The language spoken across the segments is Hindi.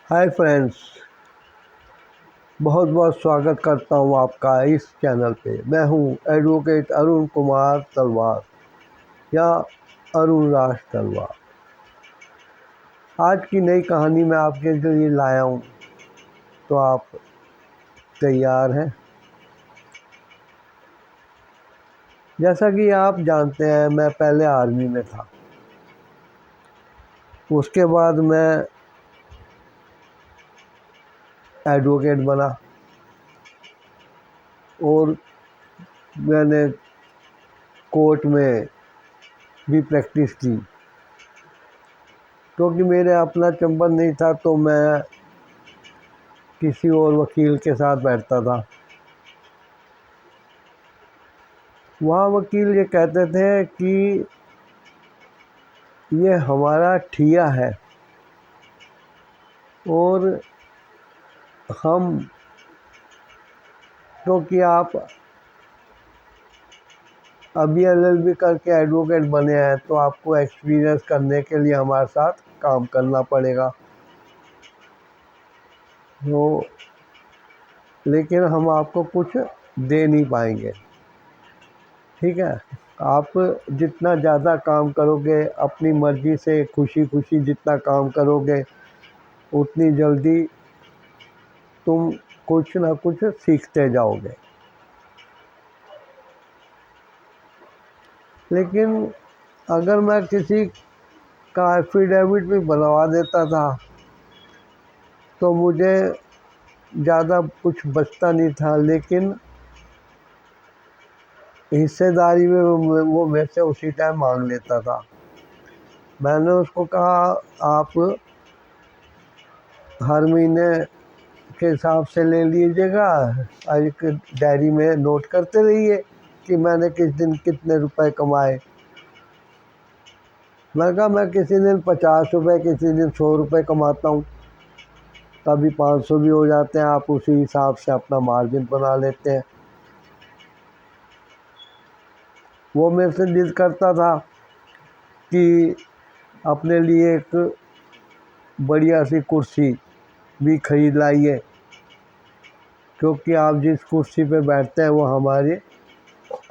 हाय फ्रेंड्स, बहुत बहुत स्वागत करता हूँ आपका इस चैनल पे। मैं हूँ एडवोकेट अरुण कुमार तलवार या अरुण राज तलवार। आज की नई कहानी मैं आपके लिए लाया हूँ, तो आप तैयार हैं? जैसा कि आप जानते हैं, मैं पहले आर्मी में था। उसके बाद मैं एडवोकेट बना और मैंने कोर्ट में भी प्रैक्टिस की। क्योंकि मेरे अपना चंबल नहीं था तो मैं किसी और वकील के साथ बैठता था। वहाँ वकील ये कहते थे कि ये हमारा ठिया है और हम, क्योंकि आप अभी एलएलबी करके एडवोकेट बने हैं तो आपको एक्सपीरियंस करने के लिए हमारे साथ काम करना पड़ेगा। तो लेकिन हम आपको कुछ दे नहीं पाएंगे, ठीक है? आप जितना ज़्यादा काम करोगे, अपनी मर्ज़ी से खुशी खुशी जितना काम करोगे, उतनी जल्दी तुम कुछ ना कुछ सीखते जाओगे। लेकिन अगर मैं किसी का एफिडेविट भी बनवा देता था तो मुझे ज़्यादा कुछ बचता नहीं था। लेकिन हिस्सेदारी में वो मेरे से उसी टाइम मांग लेता था। मैंने उसको कहा, आप हर महीने के हिसाब से ले लीजिएगा, एक डायरी में नोट करते रहिए कि मैंने किस दिन कितने रुपए कमाए। मैं कहा, मैं किसी दिन 50 रुपये, किसी दिन 100 रुपये कमाता हूँ, कभी 500 भी हो जाते हैं। आप उसी हिसाब से अपना मार्जिन बना लेते हैं। वो मेरे से जिद करता था कि अपने लिए एक बढ़िया सी कुर्सी भी खरीद लाइए, क्योंकि आप जिस कुर्सी पे बैठते हैं वो हमारी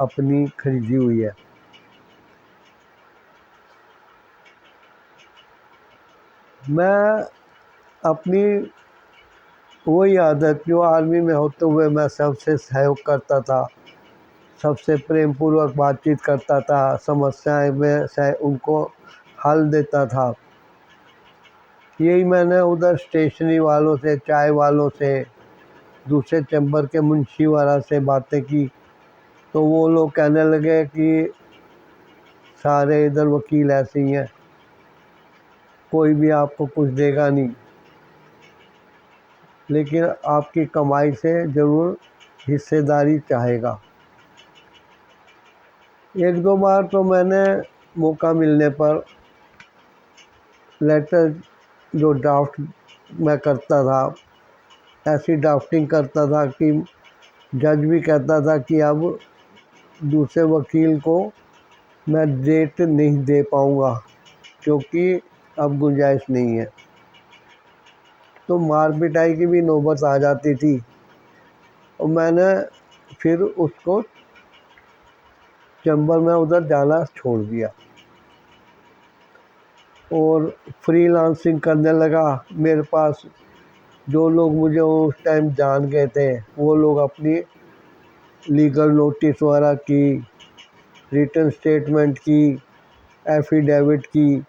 अपनी खरीदी हुई है। मैं अपनी वही आदत जो आर्मी में होते हुए मैं सबसे सहयोग करता था, सबसे प्रेम पूर्वक बातचीत करता था, समस्याएं में उनको हल देता था। यही मैंने उधर स्टेशनरी वालों से, चाय वालों से, दूसरे चैम्बर के मुंशी वाला से बातें की तो वो लोग कहने लगे कि सारे इधर वकील ऐसे ही हैं, कोई भी आपको कुछ देगा नहीं, लेकिन आपकी कमाई से ज़रूर हिस्सेदारी चाहेगा। एक दो बार तो मैंने मौका मिलने पर लेटर जो ड्राफ्ट मैं करता था, ऐसी ड्राफ्टिंग करता था कि जज भी कहता था कि अब दूसरे वकील को मैं डेट नहीं दे पाऊँगा क्योंकि अब गुंजाइश नहीं है। तो मार पिटाई की भी नौबत आ जाती थी और मैंने फिर उसको चैम्बर में उधर जाना छोड़ दिया और फ्रीलांसिंग करने लगा। मेरे पास जो लोग मुझे उस टाइम जान गए थे वो लोग अपनी लीगल नोटिस वगैरह की, रिटर्न स्टेटमेंट की, एफिडेविट की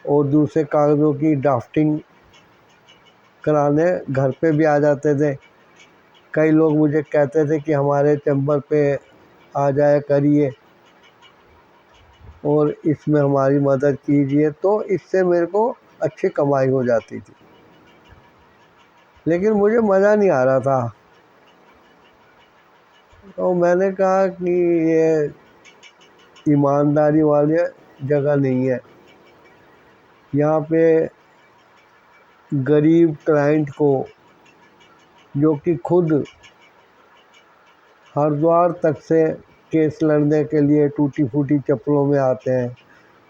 और दूसरे कागज़ों की ड्राफ्टिंग कराने घर पे भी आ जाते थे। कई लोग मुझे कहते थे कि हमारे चैम्बर पे आ जाया करिए और इसमें हमारी मदद कीजिए, तो इससे मेरे को अच्छी कमाई हो जाती थी। लेकिन मुझे मज़ा नहीं आ रहा था, तो मैंने कहा कि ये ईमानदारी वाली जगह नहीं है। यहाँ पे गरीब क्लाइंट को, जो कि खुद हरिद्वार तक से केस लड़ने के लिए टूटी फूटी चप्पलों में आते हैं,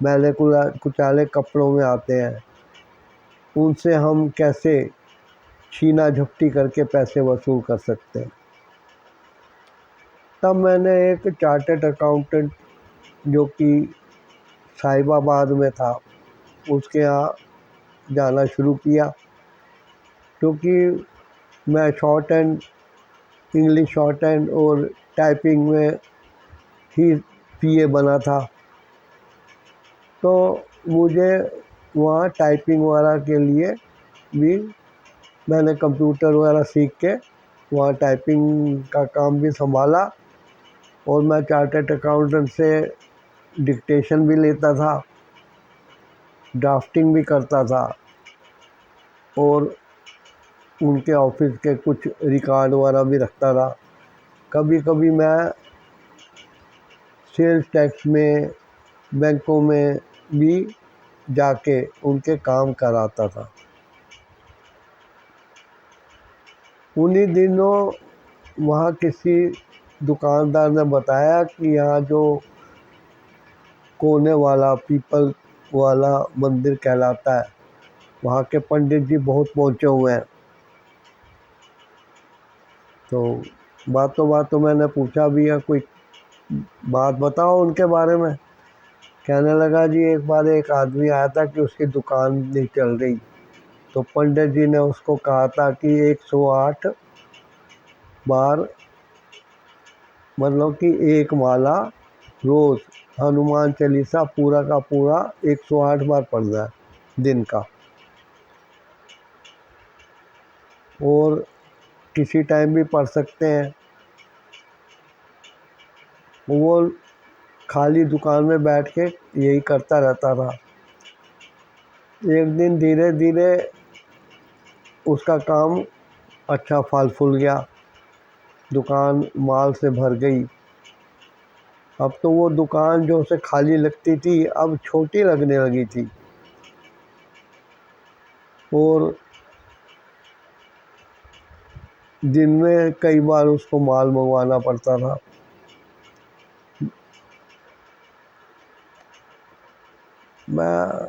मैले कुचाले कपड़ों में आते हैं, उनसे हम कैसे छीना झपटी करके पैसे वसूल कर सकते हैं। तब मैंने एक चार्टर्ड अकाउंटेंट जो कि साहिबाबाद में था उसके यहाँ जाना शुरू किया, क्योंकि मैं short and English short and और टाइपिंग में ही पीए बना था। तो मुझे वहाँ टाइपिंग वगैरह के लिए भी मैंने कंप्यूटर वगैरह सीख के वहाँ टाइपिंग का काम भी संभाला, और मैं चार्टर्ड अकाउंटेंट से डिक्टेशन भी लेता था, ड्राफ्टिंग भी करता था, और उनके ऑफिस के कुछ रिकॉर्ड वगैरह भी रखता था। कभी कभी मैं सेल्स टैक्स में, बैंकों में भी जाके उनके काम कराता था। उन्हीं दिनों वहाँ किसी दुकानदार ने बताया कि यहाँ जो कोने वाला पीपल वाला मंदिर कहलाता है, वहाँ के पंडित जी बहुत पहुँचे हुए हैं। तो बातों बातों मैंने पूछा भी है, कोई बात बताओ उनके बारे में। कहने लगा जी एक बार एक आदमी आया था कि उसकी दुकान नहीं चल रही, तो पंडित जी ने उसको कहा था कि 108 बार, मतलब कि एक माला रोज़ हनुमान चालीसा पूरा का पूरा 108 बार पढ़ना है दिन का, और किसी टाइम भी पढ़ सकते हैं। वो खाली दुकान में बैठ के यही करता रहता था। एक दिन धीरे धीरे उसका काम अच्छा फल फूल गया, दुकान माल से भर गई। अब तो वो दुकान जो उसे खाली लगती थी अब छोटी लगने लगी थी, और दिन में कई बार उसको माल मंगवाना पड़ता था। मैं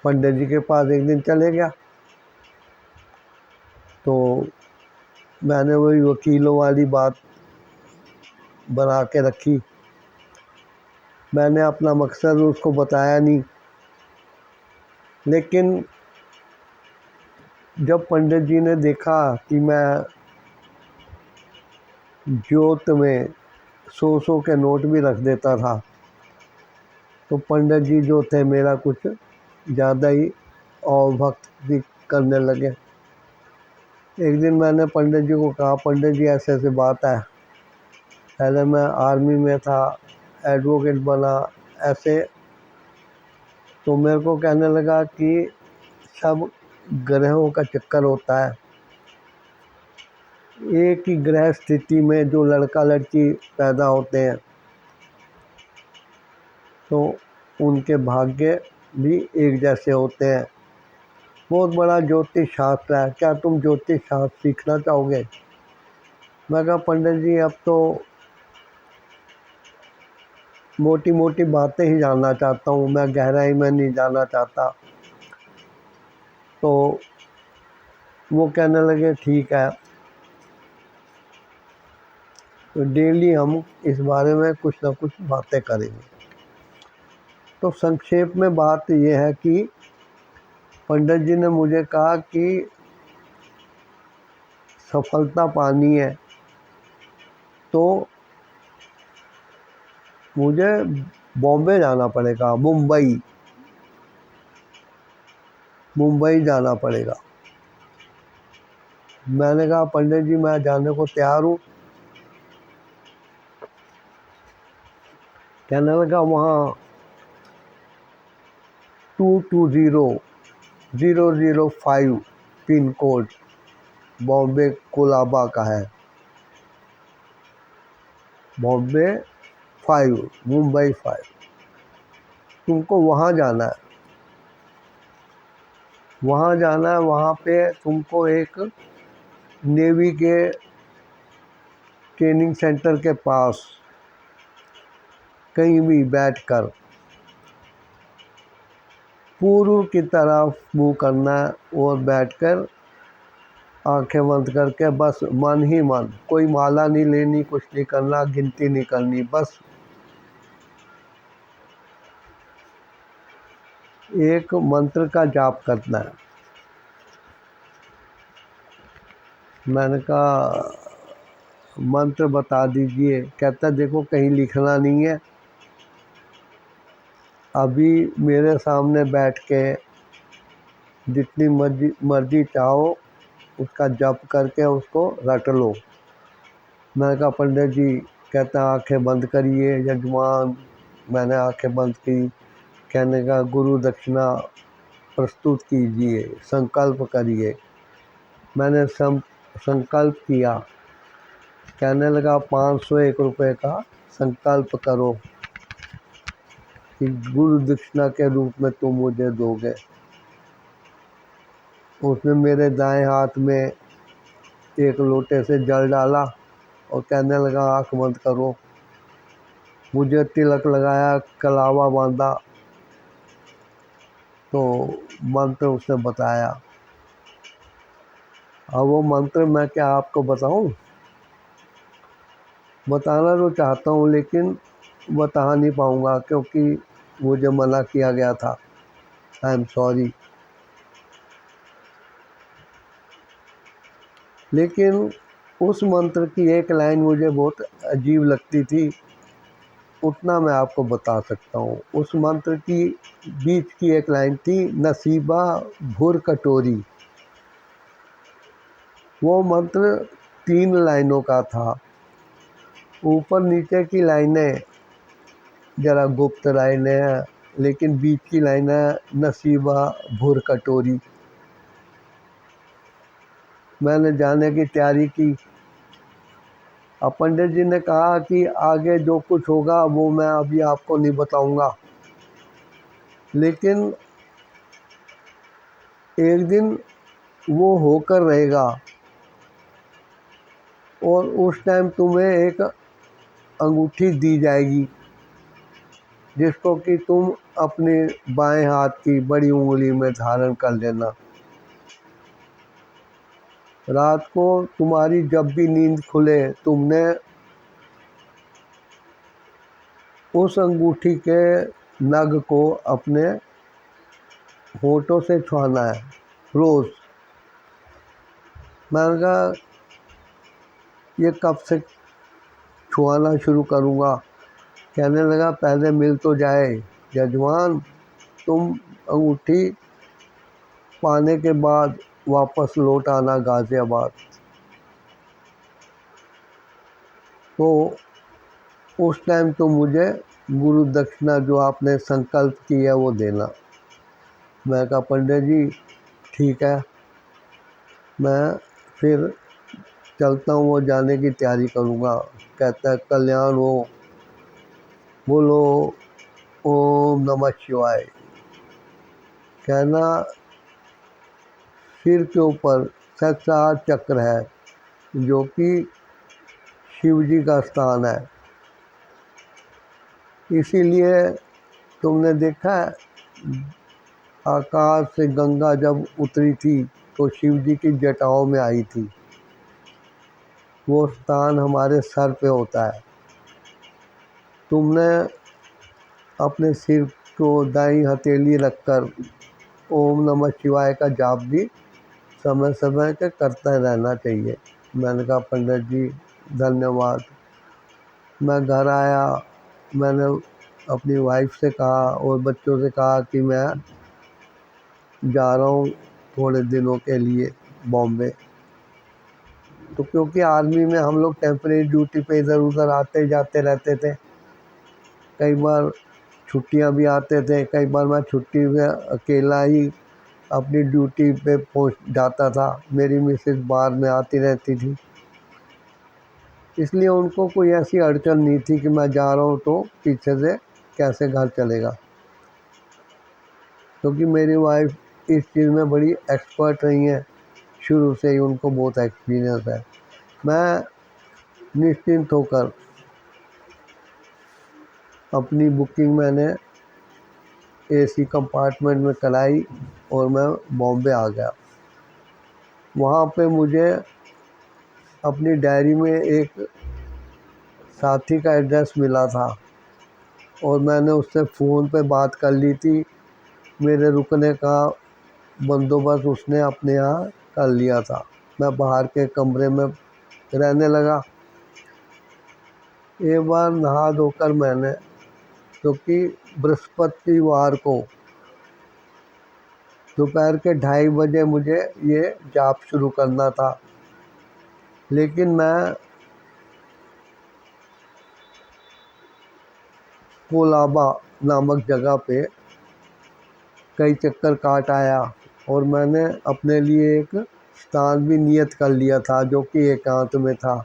पंडित जी के पास एक दिन चले गया, तो मैंने वही वकीलों वाली बात बना के रखी। मैंने अपना मकसद उसको बताया नहीं, लेकिन जब पंडित जी ने देखा कि मैं जोत में 100 के नोट भी रख देता था, तो पंडित जी जो थे मेरा कुछ ज़्यादा ही और भक्त भी करने लगे। एक दिन मैंने पंडित जी को कहा, पंडित जी ऐसे ऐसे बात है, पहले मैं आर्मी में था, एडवोकेट बना ऐसे। तो मेरे को कहने लगा कि सब ग्रहों का चक्कर होता है, एक ही ग्रह स्थिति में जो लड़का लड़की पैदा होते हैं तो उनके भाग्य भी एक जैसे होते हैं। बहुत बड़ा ज्योतिष शास्त्र है, क्या तुम ज्योतिष शास्त्र सीखना चाहोगे? मैं कहा पंडित जी अब तो मोटी मोटी बातें ही जानना चाहता हूँ, मैं गहराई में नहीं जाना चाहता। तो वो कहने लगे ठीक है, तो डेली हम इस बारे में कुछ ना कुछ बातें करेंगे। तो संक्षेप में बात यह है कि पंडित जी ने मुझे कहा कि सफलता पानी है तो मुझे बॉम्बे जाना पड़ेगा, मुंबई जाना पड़ेगा। मैंने कहा पंडित जी मैं जाने को तैयार हूँ। कहने लगा वहाँ 220005 पिन कोड बॉम्बे कोलाबा का है, बॉम्बे 5 मुंबई 5, तुमको वहाँ जाना है। वहाँ जाना है, वहाँ पे तुमको एक नेवी के ट्रेनिंग सेंटर के पास कहीं भी बैठकर पूर्व की तरफ मुँह करना है और बैठकर आंखें बंद करके बस मन ही मन, कोई माला नहीं लेनी, कुछ नहीं करना, गिनती नहीं करनी, बस एक मंत्र का जाप करना है। मैंने कहा मंत्र बता दीजिए। कहता देखो कहीं लिखना नहीं है, अभी मेरे सामने बैठ के जितनी मर्जी मर्जी चाहो उसका जप करके उसको रट लो। मैंने कहा पंडित जी। कहता आंखें बंद करिए यजमान। मैंने आंखें बंद की। कहने का गुरु दक्षिणा प्रस्तुत कीजिए, संकल्प करिए। मैंने संकल्प किया। कहने लगा 501 रुपये का संकल्प करो कि गुरु दक्षिणा के रूप में तुम मुझे दोगे। उसने मेरे दाएं हाथ में एक लोटे से जल डाला और कहने लगा आँख बंद करो। मुझे तिलक लगाया, कलावा बांधा, तो मंत्र उसने बताया। अब वो मंत्र मैं क्या आपको बताऊं? बताना तो चाहता हूँ लेकिन बता नहीं पाऊँगा क्योंकि मुझे मना किया गया था। I am sorry. लेकिन उस मंत्र की एक लाइन मुझे बहुत अजीब लगती थी, उतना मैं आपको बता सकता हूँ। उस मंत्र की बीच की एक लाइन थी, नसीबा भुर कटोरी। वो मंत्र 3 लाइनों का था। ऊपर नीचे की लाइनें ज़रा गुप्त लाइनें हैं, लेकिन बीच की लाइन है नसीबा भुर कटोरी। मैंने जाने की तैयारी की। अब पंडित जी ने कहा कि आगे जो कुछ होगा वो मैं अभी आपको नहीं बताऊंगा, लेकिन एक दिन वो होकर रहेगा और उस टाइम तुम्हें एक अंगूठी दी जाएगी जिसको कि तुम अपने बाएं हाथ की बड़ी उंगली में धारण कर लेना। रात को तुम्हारी जब भी नींद खुले तुमने उस अंगूठी के नग को अपने होठों से छुआना है रोज़। मैंने कहा ये कब से छुआना शुरू करूँगा? कहने लगा पहले मिल तो जाए यजमान, तुम अंगूठी पाने के बाद वापस लौट आना गाज़ियाबाद। तो उस टाइम तो मुझे गुरु दक्षिणा जो आपने संकल्प की है वो देना। मैं कहा पंडित जी ठीक है, मैं फिर चलता हूँ, वो जाने की तैयारी करूँगा। कहता है कल्याण हो, बोलो ओम नमः शिवाय। कहना सिर के ऊपर सहस्रार चक्र है जो कि शिव जी का स्थान है। इसीलिए तुमने देखा है आकाश से गंगा जब उतरी थी तो शिव जी की जटाओं में आई थी। वो स्थान हमारे सर पे होता है। तुमने अपने सिर को दाईं हथेली रखकर ओम नमः शिवाय का जाप भी समय समय के करते रहना चाहिए। मैंने कहा पंडित जी धन्यवाद। मैं घर आया, मैंने अपनी वाइफ से कहा और बच्चों से कहा कि मैं जा रहा हूँ थोड़े दिनों के लिए बॉम्बे। तो क्योंकि आर्मी में हम लोग टेम्परेरी ड्यूटी पे इधर उधर आते जाते रहते थे, कई बार छुट्टियां भी आते थे, कई बार मैं छुट्टी में अकेला ही अपनी ड्यूटी पे पहुंच जाता था। मेरी मिसेज बाहर में आती रहती थी, इसलिए उनको कोई ऐसी अड़चन नहीं थी कि मैं जा रहा हूँ तो पीछे से कैसे घर चलेगा। क्योंकि मेरी वाइफ इस चीज़ में बड़ी एक्सपर्ट रही हैं, शुरू से ही उनको बहुत एक्सपीरियंस है। मैं निश्चिंत होकर, अपनी बुकिंग मैंने एसी कंपार्टमेंट में कराई और मैं बॉम्बे आ गया। वहाँ पे मुझे अपनी डायरी में एक साथी का एड्रेस मिला था और मैंने उससे फ़ोन पे बात कर ली थी। मेरे रुकने का बंदोबस्त उसने अपने यहाँ कर लिया था। मैं बाहर के कमरे में रहने लगा। एक बार नहा धोकर मैंने, क्योंकि बृहस्पतिवार को दोपहर के 2:30 बजे मुझे ये जॉब शुरू करना था, लेकिन मैं कोलाबा नामक जगह पे कई चक्कर काट आया और मैंने अपने लिए एक स्थान भी नियत कर लिया था जो कि एकांत में था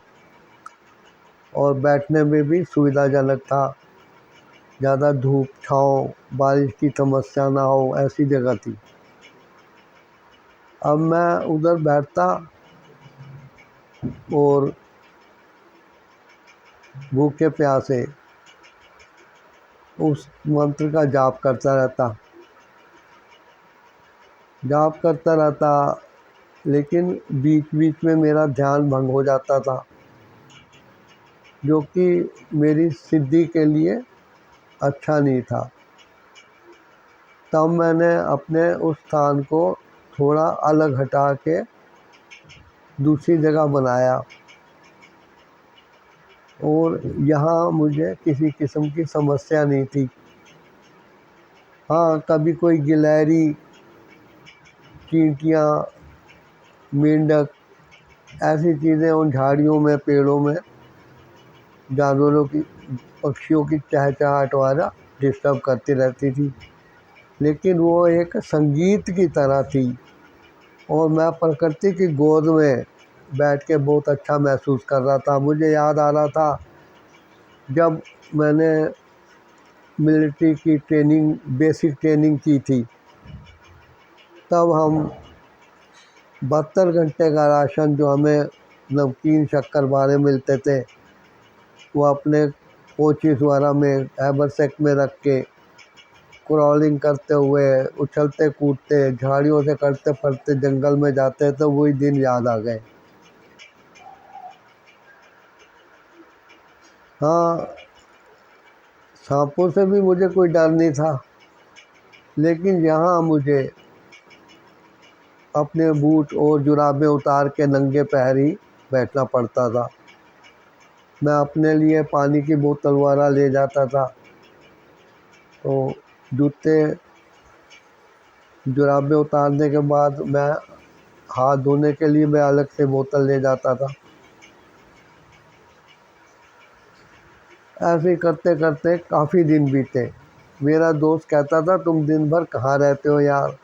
और बैठने में भी सुविधाजनक था। ज़्यादा धूप छाँव बारिश की समस्या ना हो, ऐसी जगह थी। अब मैं उधर बैठता और भूखे प्यासे उस मंत्र का जाप करता रहता, लेकिन बीच बीच में मेरा ध्यान भंग हो जाता था, जो कि मेरी सिद्धि के लिए अच्छा नहीं था। तब मैंने अपने उस स्थान को थोड़ा अलग हटा के दूसरी जगह बनाया और यहाँ मुझे किसी किस्म की समस्या नहीं थी। हाँ, कभी कोई गिलहरी, चींटियाँ, मेंढक, ऐसी चीज़ें उन झाड़ियों में, पेड़ों में जानवरों की, पक्षियों की चहचहाट वगैरह डिस्टर्ब करती रहती थी, लेकिन वो एक संगीत की तरह थी और मैं प्रकृति की गोद में बैठ के बहुत अच्छा महसूस कर रहा था। मुझे याद आ रहा था जब मैंने मिलिट्री की ट्रेनिंग, बेसिक ट्रेनिंग की थी, तब हम 72 घंटे का राशन जो हमें नमकीन शक्कर मिलते थे, वो अपने कोचिस वगैरह में हैबरसैक में रख के क्रॉलिंग करते हुए, उछलते कूदते, झाड़ियों से करते फरते जंगल में जाते, तो वही दिन याद आ गए। हाँ, सांपों से भी मुझे कोई डर नहीं था, लेकिन यहाँ मुझे अपने बूट और जुराबें उतार के नंगे पैर ही बैठना पड़ता था। मैं अपने लिए पानी की बोतल वगैरह ले जाता था, तो जूते जुराबें उतारने के बाद मैं हाथ धोने के लिए मैं अलग से बोतल ले जाता था। ऐसे ही करते करते काफ़ी दिन बीते। मेरा दोस्त कहता था, तुम दिन भर कहाँ रहते हो यार?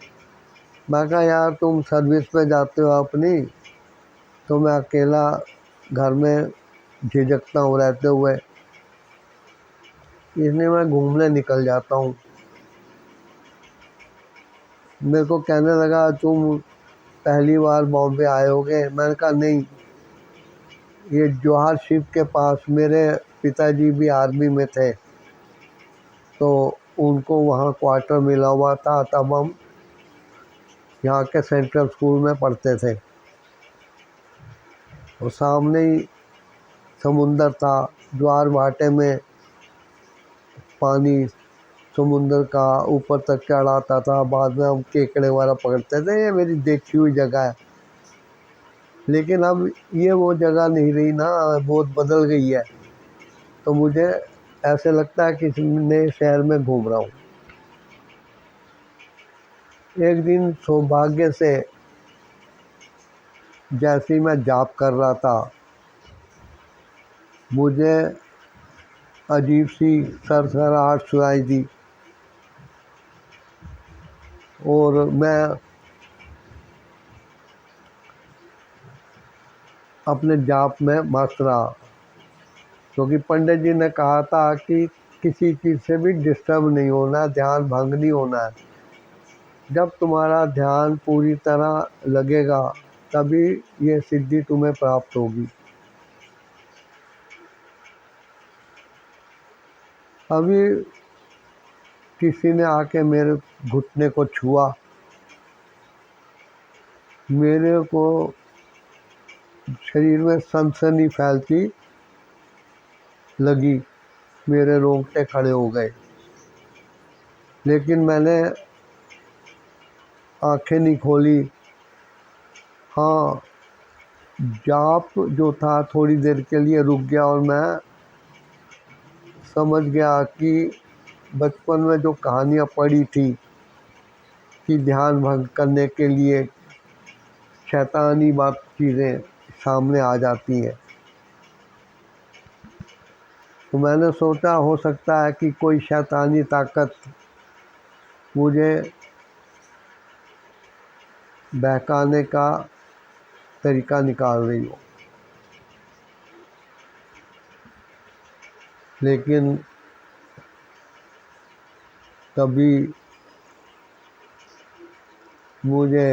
मैं कहा, यार तुम सर्विस पे जाते हो अपनी, तो मैं अकेला घर में झिझकता हूँ रहते हुए, इसलिए मैं घूमने निकल जाता हूँ। मेरे को कहने लगा, तुम पहली बार बॉम्बे आए होगे? मैंने कहा नहीं, ये जवाहर शिप के पास मेरे पिताजी भी आर्मी में थे, तो उनको वहाँ क्वार्टर मिला हुआ था, तब हम यहाँ के सेंट्रल स्कूल में पढ़ते थे और सामने ही समुंदर था। ज्वार भाटे में पानी समुंदर का ऊपर तक चढ़ आता था, बाद में हम केकड़े वगैरह पकड़ते थे। ये मेरी देखी हुई जगह है, लेकिन अब ये वो जगह नहीं रही ना, बहुत बदल गई है। तो मुझे ऐसे लगता है कि नए शहर में घूम रहा हूँ। एक दिन सौभाग्य से जैसे ही मैं जाप कर रहा था, मुझे अजीब सी सरसराहट सुनाई दी और मैं अपने जाप में मस्त रहा, क्योंकि पंडित जी ने कहा था कि किसी चीज़ से भी डिस्टर्ब नहीं होना, ध्यान भंग नहीं होना है। जब तुम्हारा ध्यान पूरी तरह लगेगा, तभी ये सिद्धि तुम्हें प्राप्त होगी। अभी किसी ने आके मेरे घुटने को छुआ। मेरे को शरीर में सनसनी फैलती लगी, मेरे रोंगटे खड़े हो गए। लेकिन मैंने आंखें नहीं खोली। हाँ, जाप जो था थोड़ी देर के लिए रुक गया और मैं समझ गया कि बचपन में जो कहानियाँ पढ़ी थी कि ध्यान भंग करने के लिए शैतानी बात चीज़ें सामने आ जाती हैं। तो मैंने सोचा हो सकता है कि कोई शैतानी ताकत मुझे बहकाने का तरीका निकाल रही हो। लेकिन तभी मुझे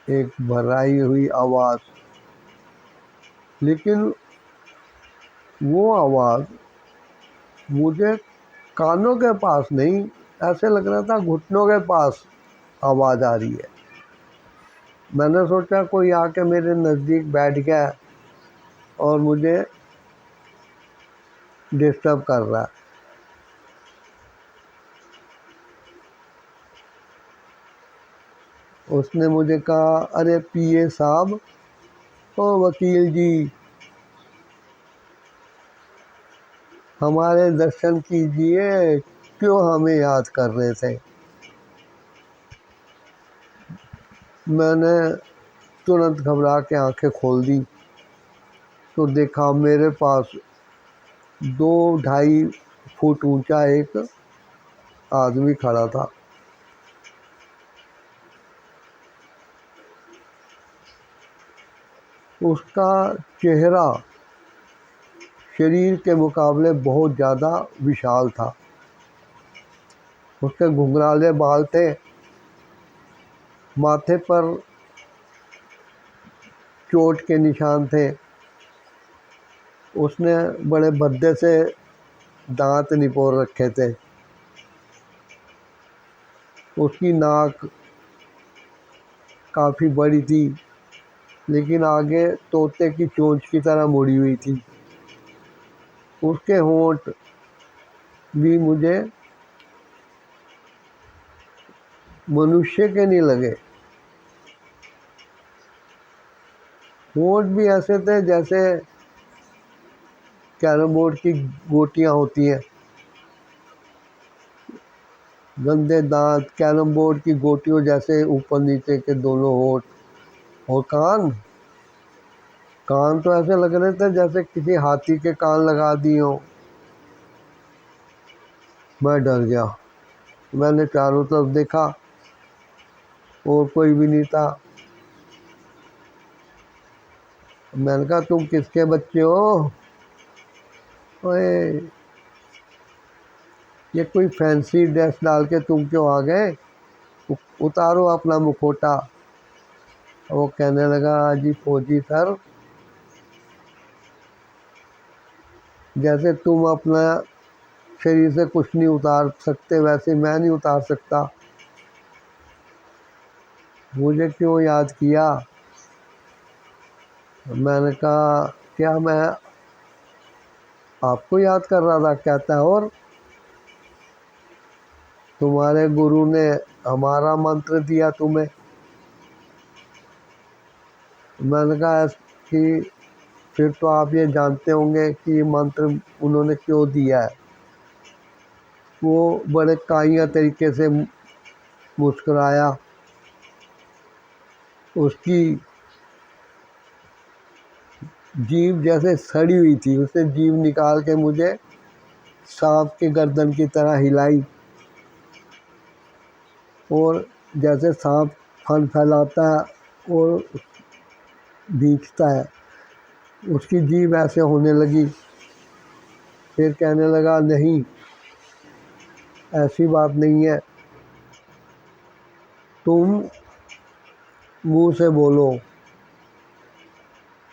एक भराई हुई आवाज़, लेकिन वो आवाज़ मुझे कानों के पास नहीं, ऐसे लग रहा था घुटनों के पास आवाज़ आ रही है। मैंने सोचा कोई आके मेरे नज़दीक बैठ गया और मुझे डिस्टर्ब कर रहा है। उसने मुझे कहा, अरे पीए साहब, ओ वकील जी, हमारे दर्शन कीजिए, क्यों हमें याद कर रहे थे। मैंने तुरंत घबरा के आंखें खोल दी तो देखा मेरे पास 2-2.5 फुट ऊंचा एक आदमी खड़ा था। उसका चेहरा शरीर के मुकाबले बहुत ज़्यादा विशाल था। उसके घुंघराले बाल थे, माथे पर चोट के निशान थे। उसने बड़े भद्दे से दांत निपोर रखे थे। उसकी नाक काफ़ी बड़ी थी, लेकिन आगे तोते की चोंच की तरह मुड़ी हुई थी। उसके होंठ भी मुझे मनुष्य के नहीं लगे। होंठ भी ऐसे थे जैसे कैरम बोर्ड की गोटियां होती हैं। गंदे दांत, कैरम बोर्ड की गोटियों जैसे ऊपर नीचे के दोनों होंठ। और कान कान तो ऐसे लग रहे थे जैसे किसी हाथी के कान लगा दिए हों। मैं डर गया। मैंने चारों तरफ देखा और कोई भी नहीं था। मैंने कहा, तुम किसके बच्चे हो? ओए, ये कोई फैंसी ड्रेस डाल के तुम क्यों आ गए? उतारो अपना मुखौटा। वो कहने लगा, जी फौजी सर, जैसे तुम अपना शरीर से कुछ नहीं उतार सकते वैसे मैं नहीं उतार सकता। मुझे क्यों याद किया? मैंने कहा, क्या मैं आपको याद कर रहा था? कहता है, और तुम्हारे गुरु ने हमारा मंत्र दिया तुम्हें। मैंने कहा कि फिर तो आप ये जानते होंगे कि मंत्र उन्होंने क्यों दिया है। वो बड़े काइया तरीके से मुस्कुराया। उसकी जीभ जैसे सड़ी हुई थी। उसने जीभ निकाल के मुझे सांप के गर्दन की तरह हिलाई, और जैसे सांप फन फैलाता है और भींचता है, उसकी जीभ ऐसे होने लगी। फिर कहने लगा, नहीं, ऐसी बात नहीं है, तुम मुंह से बोलो।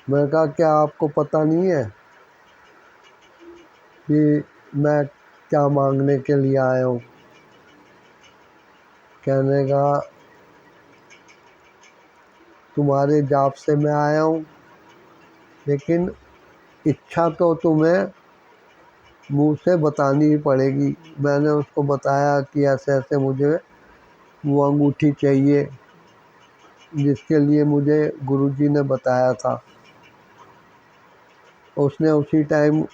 मैंने कहा, क्या आपको पता नहीं है कि मैं क्या मांगने के लिए आया हूँ। कहने का तुम्हारे जाप से मैं आया हूँ, लेकिन इच्छा तो तुम्हें मुंह से बतानी ही पड़ेगी। मैंने उसको बताया कि ऐसे ऐसे मुझे वो अंगूठी चाहिए जिसके लिए मुझे गुरुजी ने बताया था। उसने उसी टाइम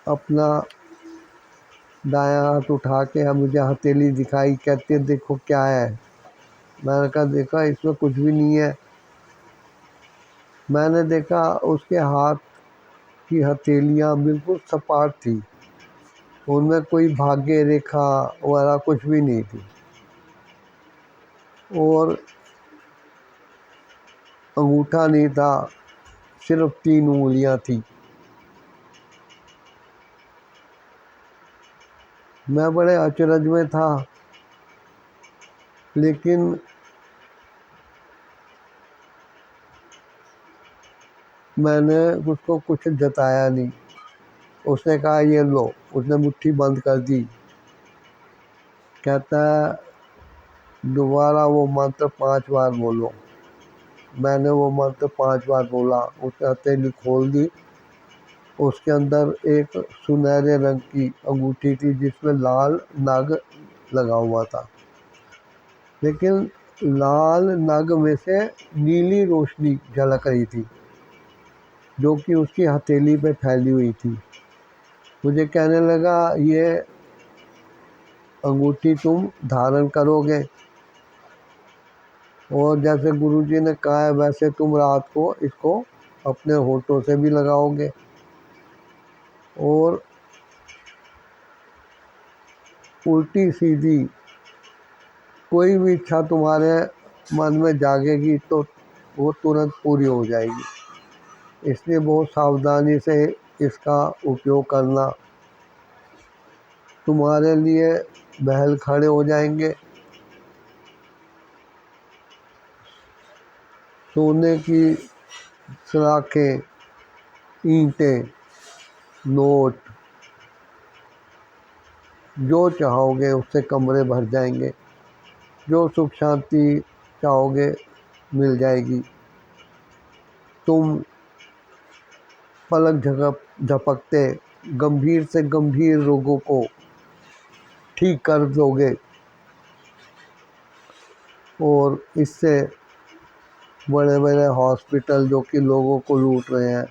अपना दायां हाथ उठा के मुझे हथेली दिखाई, कहती है देखो क्या है। मैंने कहा देखा इसमें कुछ भी नहीं है। मैंने देखा उसके हाथ की हथेलियाँ बिल्कुल सपाट थी, उनमें कोई भाग्य रेखा वगैरह कुछ भी नहीं थी, और अंगूठा नहीं था, सिर्फ 3 उंगलियां थी। मैं बड़े अचरज में था, लेकिन मैंने उसको कुछ जताया नहीं। उसने कहा ये लो, उसने मुट्ठी बंद कर दी। कहता है दोबारा वो मंत्र 5 बार बोलो। मैंने वो मंत्र 5 बार बोला, उसने हथेली खोल दी। उसके अंदर एक सुनहरे रंग की अंगूठी थी जिसमें लाल नग लगा हुआ था, लेकिन लाल नग में से नीली रोशनी झलक रही थी जो कि उसकी हथेली पे फैली हुई थी। मुझे कहने लगा ये अंगूठी तुम धारण करोगे, और जैसे गुरुजी ने कहा है वैसे तुम रात को इसको अपने होठों से भी लगाओगे, और उल्टी सीधी कोई भी इच्छा तुम्हारे मन में जागेगी तो वो तुरंत पूरी हो जाएगी। इसलिए बहुत सावधानी से इसका उपयोग करना। तुम्हारे लिए महल खड़े हो जाएंगे, सोने की सलाखें, ईंटें, नोट, जो चाहोगे उससे कमरे भर जाएंगे। जो सुख शांति चाहोगे मिल जाएगी। तुम पलक झपकते गंभीर से गंभीर रोगों को ठीक कर दोगे, और इससे बड़े बड़े हॉस्पिटल जो कि लोगों को लूट रहे हैं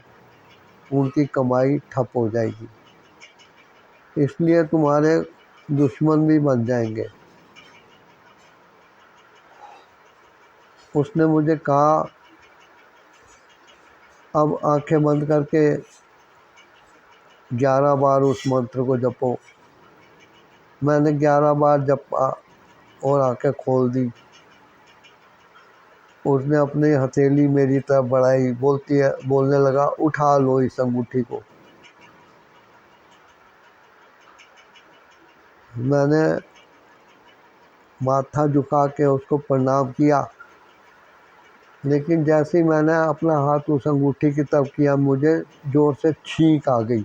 उनकी कमाई ठप हो जाएगी। इसलिए तुम्हारे दुश्मन भी बन जाएंगे। उसने मुझे कहा अब आंखें बंद करके 11 बार उस मंत्र को जपो। मैंने 11 बार जपा और आंखें खोल दी। उसने अपनी हथेली मेरी तरफ बढ़ाई, बोलने लगा उठा लो इस अंगूठी को। मैंने माथा झुका के उसको प्रणाम किया, लेकिन जैसे ही मैंने अपना हाथ उस अंगूठी की तरफ किया मुझे जोर से छींक आ गई।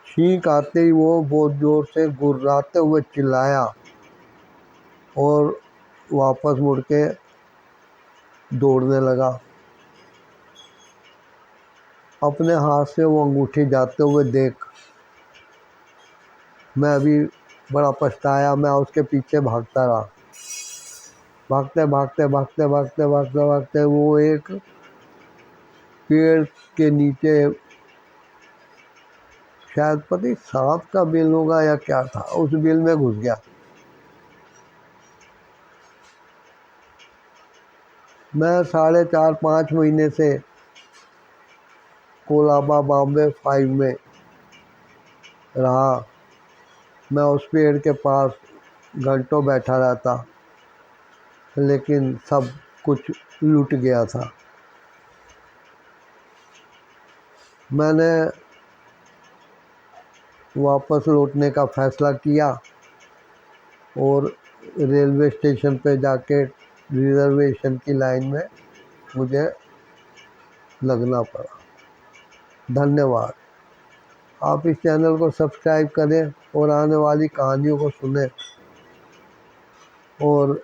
छींक आते ही वो बहुत जोर से गुर्राते हुए चिल्लाया और वापस मुड़ के दौड़ने लगा। अपने हाथ से वो अंगूठी जाते हुए देख मैं अभी बड़ा पछताया। मैं उसके पीछे भागता रहा, भागते भागते भागते भागते भागते भागते वो एक पेड़ के नीचे, शायद पता नहीं सांप का बिल होगा या क्या था, उस बिल में घुस गया। मैं 4.5-5 महीने से कोलाबा बॉम्बे 5 में रहा। मैं उस पेड़ के पास घंटों बैठा रहता, लेकिन सब कुछ लूट गया था। मैंने वापस लौटने का फ़ैसला किया और रेलवे स्टेशन पे जाके रिज़र्वेशन की लाइन में मुझे लगना पड़ा। धन्यवाद। आप इस चैनल को सब्सक्राइब करें और आने वाली कहानियों को सुनें, और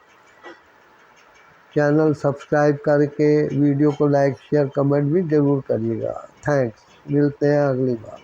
चैनल सब्सक्राइब करके वीडियो को लाइक शेयर कमेंट भी ज़रूर करिएगा। थैंक्स। मिलते हैं अगली बार।